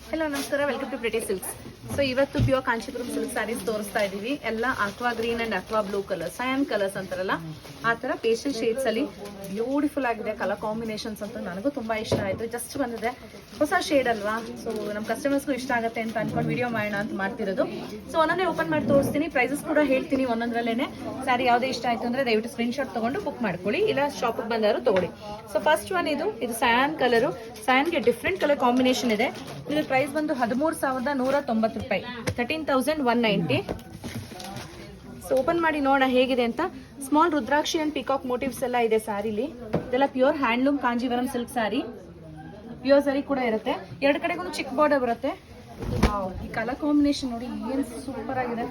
Hello ನಮಸ್ಕಾರ, welcome to pretty silks. So ಇವತ್ತು pure Kanchipuram silk sarees ತೋರಿಸ್ತಾ ಇದೀವಿ. ಎಲ್ಲ aqua green and aqua blue colour, cyan colours ಅಂತಾರಲ್ಲ ಆ ತರ ಪೇಸ್ಟಲ್ ಶೇಡ್ಸ್ ಅಲ್ಲಿ ಬ್ಯೂಟಿಫುಲ್ ಆಗಿದೆ. ಕಲರ್ ಕಾಂಬಿನೇಷನ್ಸ್ ಅಂತ ನನಗೂ ತುಂಬಾ ಇಷ್ಟ ಆಯ್ತು. ಜಸ್ಟ್ ಬಂದಿದೆ, ಹೊಸ ಶೇಡ್ ಅಲ್ವಾ, ಸೊ ನಮ್ಮ ಕಸ್ಟಮರ್ಸ್ಗೂ ಇಷ್ಟ ಆಗುತ್ತೆ ಅಂತ ಅನ್ಕೊಂಡು ವಿಡಿಯೋ ಮಾಡೋಣ ಅಂತ ಮಾಡ್ತಿರೋದು. ಸೊ ಒಂದೊಂದೇ ಓಪನ್ ಮಾಡಿ ತೋರಿಸ್ತೀನಿ, ಪ್ರೈಸಸ್ ಕೂಡ ಹೇಳ್ತೀನಿ ಒಂದೊಂದ್ರಲ್ಲೇನೆ. ಸ್ಯಾರಿ ಯಾವುದೇ ಇಷ್ಟ ಆಯ್ತು ಅಂದ್ರೆ ದಯವಿಟ್ಟು ಸ್ಕ್ರೀನ್ ಶಾಟ್ ತಗೊಂಡು ಬುಕ್ ಮಾಡ್ಕೊಳ್ಳಿ, ಇಲ್ಲ ಶಾಪಿಗೆ ಬಂದಾರು ತಗೊಳ್ಳಿ. ಸೊ ಫಸ್ಟ್ ಒನ್ ಇದು ಸಯಾನ್ ಕಲರು. ಸಯಾನ್ಗೆ ಡಿಫ್ರೆಂಟ್ ಕಲರ್ ಕಾಂಬಿನೇಷನ್ ಇದೆ. ಇದು ಪ್ರೈಸ್ ಬಂದು 13,190 ರೂಪಾಯಿ, 13,190. ಸೊ ಓಪನ್ ಮಾಡಿ ನೋಡೋಣ ಹೇಗಿದೆ ಅಂತ. Small Rudrakshi and peacock motives ಎಲ್ಲ ಇದೆ ಸ್ಯಾರಿಲಿ. ಇದೆಲ್ಲ pure handloom Kanjeevaram silk saree. Pure ಸರಿ ಕೂಡ ಇರುತ್ತೆ, ಎರಡು ಕಡೆಗೂ ಚಿಕ್ಕ ಬಾರ್ಡರ್ ಬರುತ್ತೆ. ಈ ಕಲರ್ ಕಾಂಬಿನೇಷನ್ ನೋಡಿ ಏನ್ ಸೂಪರ್ ಆಗಿದೆ.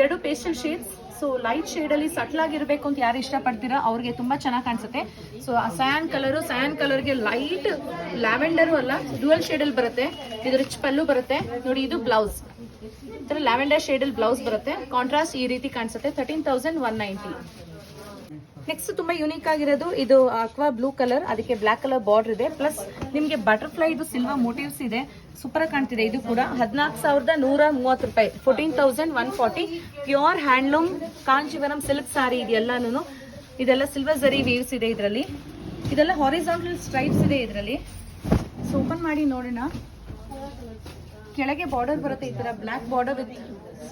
ಎರಡು pastel shades. So light shade ಅಲ್ಲಿ ಸಟ್ಲ್ ಆಗಿರ್ಬೇಕು ಅಂತ ಯಾರು ಇಷ್ಟಪಡ್ತೀರಾ ಅವ್ರಿಗೆ ತುಂಬಾ ಚೆನ್ನಾಗಿ ಕಾಣಿಸುತ್ತೆ. ಸೊ ಸಯಾನ್ ಕಲರ್ಗೆ ಲೈಟ್ ಲ್ಯಾವೆಂಡರು ಅಲ್ಲ, ಡ್ಯುಯಲ್ ಶೇಡ್ ಅಲ್ಲಿ ಬರುತ್ತೆ. ಇದು ರಿಚ್ ಪಲ್ಲು ಬರುತ್ತೆ ನೋಡಿ. ಇದು ಬ್ಲೌಸ್, ಈ ತರ ಲ್ಯಾವೆಂಡರ್ ಶೇಡ್ ಅಲ್ಲಿ ಬ್ಲೌಸ್ ಬರುತ್ತೆ. ಕಾಂಟ್ರಾಸ್ಟ್ ಈ ರೀತಿ ಕಾಣಿಸುತ್ತೆ. 13,190. ನೆಕ್ಸ್ಟ್ ತುಂಬಾ ಯುನೀಕ್ ಆಗಿರೋದು ಇದು ಅಕ್ವಾ ಬ್ಲೂ ಕಲರ್, ಅದಕ್ಕೆ ಬ್ಲಾಕ್ ಕಲರ್ ಬಾರ್ಡರ್ ಇದೆ. ಪ್ಲಸ್ ನಿಮ್ಗೆ ಬಟರ್ಫ್ಲೈ ಇದು ಸಿಲ್ವರ್ ಮೋಟಿವ್ಸ್ ಇದೆ. ಸೂಪರ್ ಆಗಿ ಕಾಣ್ತಿದೆ. ಇದು ಕೂಡ 14,130 ರೂಪಾಯಿ, 14,140. ಪ್ಯೂರ್ ಹ್ಯಾಂಡ್ಲೂಮ್ ಕಾಂಚೀವರಂ ಸಿಲ್ಕ್ ಸಾರಿ ಇದೆಲ್ಲಾನು. ಇದೆಲ್ಲ ಸಿಲ್ವರ್ ಜರಿ ವೀವ್ಸ್ ಇದೆ ಇದರಲ್ಲಿ. ಇದೆಲ್ಲ ಹಾರಿಜಾಂಟಲ್ ಸ್ಟ್ರೈಪ್ಸ್ ಇದೆ ಇದರಲ್ಲಿ. ಸೊ ಓಪನ್ ಮಾಡಿ ನೋಡೋಣ. ಕೆಳಗೆ ಬಾರ್ಡರ್ ಬರುತ್ತೆ, ಈ ತರ ಬ್ಲಾಕ್ ಬಾರ್ಡರ್ ವಿತ್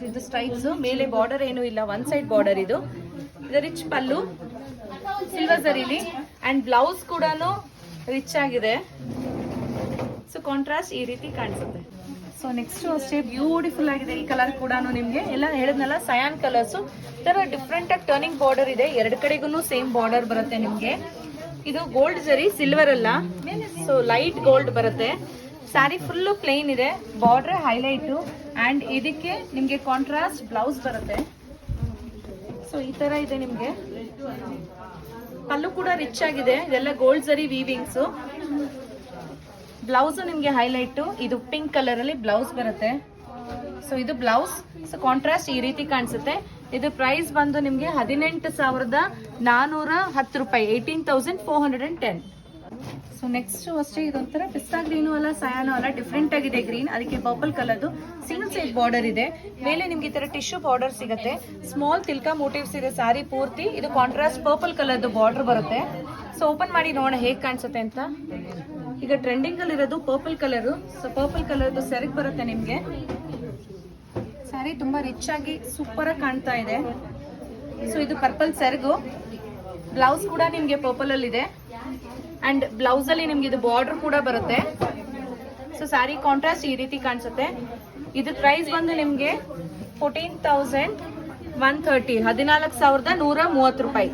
ಇದು ಸ್ಟ್ರೈಪ್ಸ್. ಮೇಲೆ ಬಾರ್ಡರ್ ಏನು ಇಲ್ಲ, ಒನ್ ಸೈಡ್ ಬಾರ್ಡರ್. ಇದು ರಿಚ್ ಪಲ್ಲು ಸಿಲ್ವರ್ ಜರಿಲಿ, ಅಂಡ್ ಬ್ಲೌಸ್ ಕೂಡ ರಿಚ್ ಆಗಿದೆ. ಸೊ ಕಾಂಟ್ರಾಸ್ಟ್ ಈ ರೀತಿ ಕಾಣಿಸುತ್ತೆ. ಸೊ ನೆಕ್ಸ್ಟ್ ಅಷ್ಟೇ ಬ್ಯೂಟಿಫುಲ್ ಆಗಿದೆ. ಈ ಕಲರ್ ಕೂಡ ನಿಮ್ಗೆ ಎಲ್ಲ ಹೇಳಿದ್ನಲ್ಲ ಸಯಾನ್ ಕಲರ್ಸ್. ತರ ಡಿಫ್ರೆಂಟ್ ಆಗಿ ಟರ್ನಿಂಗ್ ಬಾರ್ಡರ್ ಇದೆ, ಎರಡು ಕಡೆಗೂ ಸೇಮ್ ಬಾರ್ಡರ್ ಬರುತ್ತೆ ನಿಮ್ಗೆ. ಇದು ಗೋಲ್ಡ್ ಜರಿ, ಸಿಲ್ವರ್ ಅಲ್ಲ. ಸೊ ಲೈಟ್ ಗೋಲ್ಡ್ ಬರುತ್ತೆ. ಸ್ಯಾರಿ ಫುಲ್ ಪ್ಲೇನ್ ಇದೆ, ಬಾರ್ಡರ್ ಹೈಲೈಟು, ಅಂಡ್ ಇದಕ್ಕೆ ನಿಮ್ಗೆ ಕಾಂಟ್ರಾಸ್ಟ್ ಬ್ಲೌಸ್ ಬರುತ್ತೆ. ಸೊ ಈ ತರ ಇದೆ ನಿಮ್ಗೆ. ಪಲ್ಲು ಕೂಡ ರಿಚ್ ಆಗಿದೆ. ಇದೆಲ್ಲ ಗೋಲ್ಡ್ ಜರಿ ವೀವಿಂಗ್ಸ್. ಬ್ಲೌಸ್ ನಿಮ್ಗೆ ಹೈಲೈಟ್. ಇದು ಪಿಂಕ್ ಕಲರ್ ಅಲ್ಲಿ ಬ್ಲೌಸ್ ಬರುತ್ತೆ. ಸೊ ಇದು ಬ್ಲೌಸ್. ಸೊ ಕಾಂಟ್ರಾಸ್ಟ್ ಈ ರೀತಿ ಕಾಣಿಸುತ್ತೆ. ಇದು ಪ್ರೈಸ್ ಬಂದು ನಿಮ್ಗೆ 18,410 ರೂಪಾಯಿ, 18,410. ಸೊ ನೆಕ್ಸ್ಟ್ ಅಷ್ಟೇ ಇದೊಂಥರ ಪಿಸ್ತಾ ಗ್ರೀನು ಅಲ್ಲ, ಸಯಾನು ಅಲ್ಲ, ಡಿಫ್ರೆಂಟ್ ಆಗಿದೆ ಗ್ರೀನ್. ಅದಕ್ಕೆ ಪರ್ಪಲ್ ಕಲರ್ದು ಸಿಂಗಲ್ ಸೈಡ್ ಬಾರ್ಡರ್ ಇದೆ. ಮೇಲೆ ನಿಮ್ಗೆ ಈ ತರ ಟಿಶ್ಯೂ ಬಾರ್ಡರ್ ಸಿಗುತ್ತೆ. ಸ್ಮಾಲ್ ತಿಲ್ಕಾ ಮೋಟಿವ್ಸ್ ಇದೆ ಸಾರಿ ಪೂರ್ತಿ. ಇದು ಕಾಂಟ್ರಾಸ್ಟ್ ಪರ್ಪಲ್ ಕಲರ್ದು ಬಾರ್ಡರ್ ಬರುತ್ತೆ. ಸೊ ಓಪನ್ ಮಾಡಿ ನೋಡೋಣ ಹೇಗೆ ಕಾಣಿಸುತ್ತೆ ಅಂತ. ಈಗ ಟ್ರೆಂಡಿಂಗ್ ಅಲ್ಲಿ ಇರೋದು ಪರ್ಪಲ್ ಕಲರು. ಸೊ ಪರ್ಪಲ್ ಕಲರ್ದು ಸೆರಗ್ ಬರುತ್ತೆ ನಿಮ್ಗೆ. ಸ್ಯಾರಿ ತುಂಬಾ ರಿಚ್ ಆಗಿ ಸೂಪರ್ ಆಗಿ ಕಾಣ್ತಾ ಇದೆ. ಸೊ ಇದು ಪರ್ಪಲ್ ಸೆರಗು. ಬ್ಲೌಸ್ ಕೂಡ ನಿಮ್ಗೆ ಪರ್ಪಲ್ ಅಲ್ಲಿ ಇದೆ, ಅಂಡ್ ಬ್ಲೌಸ್ ಅಲ್ಲಿ ನಿಮ್ಗೆ ಇದು ಬಾರ್ಡರ್ ಕೂಡ ಬರುತ್ತೆ. ಸೊ ಸ್ಯಾರಿ ಕಾಂಟ್ರಾಸ್ಟ್ ಈ ರೀತಿ ಕಾಣಿಸುತ್ತೆ. ಇದು ಪ್ರೈಸ್ ಬಂದು ನಿಮ್ಗೆ 14,130, 14,130 ರೂಪಾಯಿ.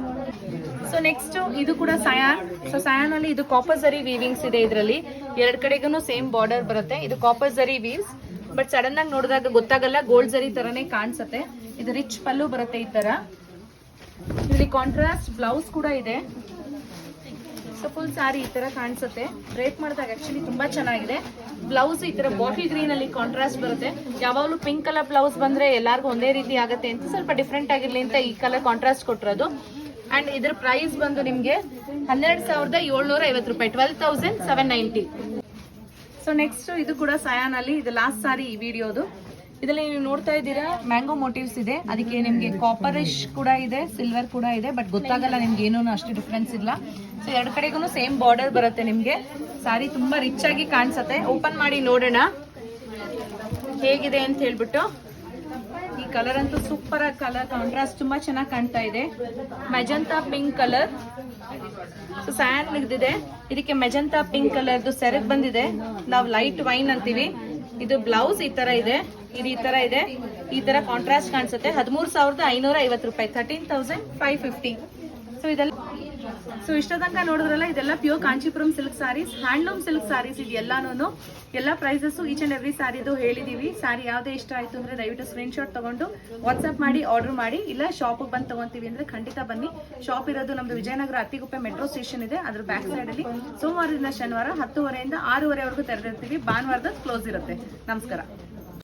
ಸೊ ನೆಕ್ಸ್ಟ್ ಇದು ಕೂಡ ಸಯಾನ್. ಸೊ ಸಯಾನ್ ಅಲ್ಲಿ ಇದು ಕಾಪರ್ ಜರಿ ವೀವಿಂಗ್ಸ್ ಇದೆ. ಇದರಲ್ಲಿ ಎರಡು ಕಡೆಗೂ ಸೇಮ್ ಬಾರ್ಡರ್ ಬರುತ್ತೆ. ಇದು ಕಾಪರ್ ಜರಿ ವೀವ್ಸ್, ಬಟ್ ಸಡನ್ ಆಗಿ ನೋಡಿದಾಗ ಗೊತ್ತಾಗಲ್ಲ, ಗೋಲ್ಡ್ ಜರಿ ತರನೇ ಕಾಣಿಸುತ್ತೆ. ಇದು ರಿಚ್ ಪಲ್ಲು ಬರುತ್ತೆ ಈ ತರ. ಇಲ್ಲಿ ಕಾಂಟ್ರಾಸ್ಟ್ ಬ್ಲೌಸ್ ಕೂಡ ಇದೆ. ಸೊ ಫುಲ್ ಸ್ಯಾರಿ ಈ ತರ ಕಾಣಿಸುತ್ತೆ. ಡ್ರೇಪ್ ಮಾಡಿದಾಗ ಆಕ್ಚುಲಿ ತುಂಬಾ ಚೆನ್ನಾಗಿದೆ. ಬ್ಲೌಸ್ ಈ ತರ ಬಾಟಲ್ ಗ್ರೀನ್ ಅಲ್ಲಿ ಕಾಂಟ್ರಾಸ್ಟ್ ಬರುತ್ತೆ. ಯಾವಾಗಲೂ ಪಿಂಕ್ ಕಲರ್ ಬ್ಲೌಸ್ ಬಂದ್ರೆ ಎಲ್ಲಾರ್ಗು ಒಂದೇ ರೀತಿ ಆಗುತ್ತೆ ಅಂತ ಸ್ವಲ್ಪ ಡಿಫ್ರೆಂಟ್ ಆಗಿರ್ಲಿ ಅಂತ ಈ ಕಲರ್ ಕಾಂಟ್ರಾಸ್ಟ್ ಕೊಟ್ಟಿರೋದು. ಅಂಡ್ ಇದ್ರ ಪ್ರೈಸ್ ಬಂದು ನಿಮ್ಗೆ 12,750 ರೂಪಾಯಿ, 12,790. ಸೊ ನೆಕ್ಸ್ಟ್ ಇದು ಕೂಡ ಸಯಾನ್ ಅಲ್ಲಿ. ಇದು ಲಾಸ್ಟ್ ಸಾರಿ ಈ ವಿಡಿಯೋದು. ಇದರಲ್ಲಿ ನೀವು ನೋಡ್ತಾ ಇದ್ದೀರಾ ಮ್ಯಾಂಗೋ ಮೋಟಿವ್ಸ್ ಇದೆ. ಅದಕ್ಕೆ ನಿಮ್ಗೆ ಕಾಪರಿಶ್ ಕೂಡ ಇದೆ, ಸಿಲ್ವರ್ ಕೂಡ ಇದೆ, ಬಟ್ ಗೊತ್ತಾಗಲ್ಲ ನಿಮ್ಗೆ ಏನೂ ಅಷ್ಟು ಡಿಫ್ರೆನ್ಸ್ ಇಲ್ಲ. ಸೊ ಎರಡು ಕಡೆಗೂ ಸೇಮ್ ಬಾರ್ಡರ್ ಬರುತ್ತೆ ನಿಮ್ಗೆ. ಸಾರಿ ತುಂಬಾ ರಿಚ್ ಆಗಿ ಕಾಣಿಸುತ್ತೆ. ಓಪನ್ ಮಾಡಿ ನೋಡೋಣ ಹೇಗಿದೆ ಅಂತ ಹೇಳ್ಬಿಟ್ಟು. ಈ ಕಲರ್ ಅಂತೂ ಸೂಪರ್ ಆಗಿ ಕಲರ್ ಕಾಂಟ್ರಾಸ್ಟ್ ತುಂಬಾ ಚೆನ್ನಾಗಿ ಕಾಣ್ತಾ ಇದೆ. Magenta pink colour. So San ಇದಿದೆ, ಇದಕ್ಕೆ ಮೆಜಂತಾ ಪಿಂಕ್ ಕಲರ್ದು ಸೆರಗ್ ಬಂದಿದೆ. ನಾವು ಲೈಟ್ ವೈನ್ ಅಂತೀವಿ. ಇದು ಬ್ಲೌಸ್ ಈ ತರ ಇದೆ, ಇದು ಈ ತರ ಇದೆ. ಈ ತರ ಕಾಂಟ್ರಾಸ್ಟ್ ಕಾಣಿಸುತ್ತೆ. 13,550 ರೂಪಾಯಿ, 13,550. ಸೊ ಇದೆಲ್ಲ ಇಷ್ಟ ತನಕ ನೋಡಿದ್ರಲ್ಲ, ಇದೆಲ್ಲ pure Kanchipuram silk sarees, handloom silk sarees. ಇದು ಎಲ್ಲಾನು ಎಲ್ಲ ಪ್ರೈಸಸ್ ಈಚ್ ಅಂಡ್ ಎವ್ರಿ ಸಾರಿದು ಹೇಳಿದೀವಿ. ಸಾರಿ ಯಾವ್ದೇ ಇಷ್ಟ ಆಯ್ತು ಅಂದ್ರೆ ದಯವಿಟ್ಟು ಸ್ಕ್ರೀನ್ ಶಾಟ್ ತಗೊಂಡು ವಾಟ್ಸ್ಆಪ್ ಮಾಡಿ ಆರ್ಡರ್ ಮಾಡಿ, ಇಲ್ಲ ಶಾಪಿಗೆ ಬಂದು ತಗೊಂತೀವಿ ಅಂದ್ರೆ ಖಂಡಿತ ಬನ್ನಿ. ಶಾಪ್ ಇರೋದು ನಮ್ದು ವಿಜಯನಗರ ಅತ್ತಿಗುಪ್ಪೆ ಮೆಟ್ರೋ ಸ್ಟೇಷನ್ ಇದೆ, ಅದ್ರ ಬ್ಯಾಕ್ ಸೈಡ್ ಅಲ್ಲಿ. ಸೋಮವಾರದಿಂದ ಶನಿವಾರ 10:30 ಇಂದ 6:30 ವರೆಗೂ ತೆರೆದಿರ್ತೀವಿ. ಭಾನುವಾರದ ಕ್ಲೋಸ್ ಇರುತ್ತೆ. ನಮಸ್ಕಾರ.